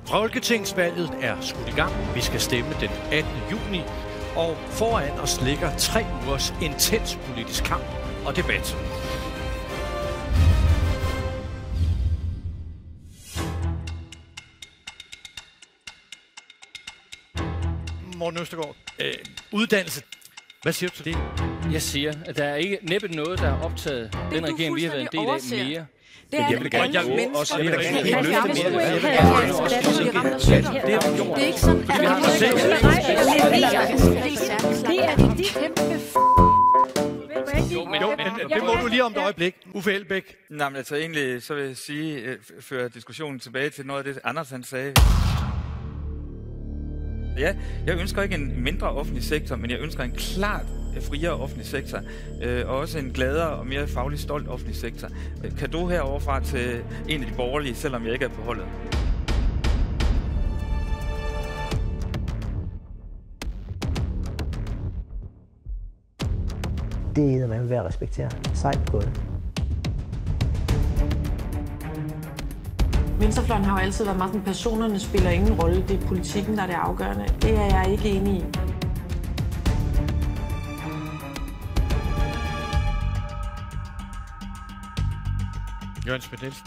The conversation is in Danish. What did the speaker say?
Folketingsvalget er skudt i gang. Vi skal stemme den 18. juni, og foran os ligger 3 ugers intens politisk kamp og debat. Morten Østergaard, uddannelse. Hvad siger du til det? Jeg siger, at der er ikke næppe noget, der er optaget den regering, vi har været en del af mere. Det er alle mennesker. Det er ikke sådan, at det er de kæmpe det må du lige om et øjeblik. Uffe Elbæk. Nej, men altså egentlig, så vil jeg sige, føre diskussionen tilbage til noget af det, Anders han sagde. Ja, jeg ønsker ikke en mindre offentlig sektor, men jeg ønsker en klart friere offentlig sektor. Og også en gladere og mere fagligt stolt offentlig sektor. Kan du heroverfra til en af de borgerlige, selvom jeg ikke er på holdet? Det er man ved at respektere. Sejt gået. Venstrefløjen har jo altid været meget sådan, personerne spiller ingen rolle. Det er politikken, der er det afgørende. Det er jeg ikke enig i. Jørgen Schmidt Nielsen.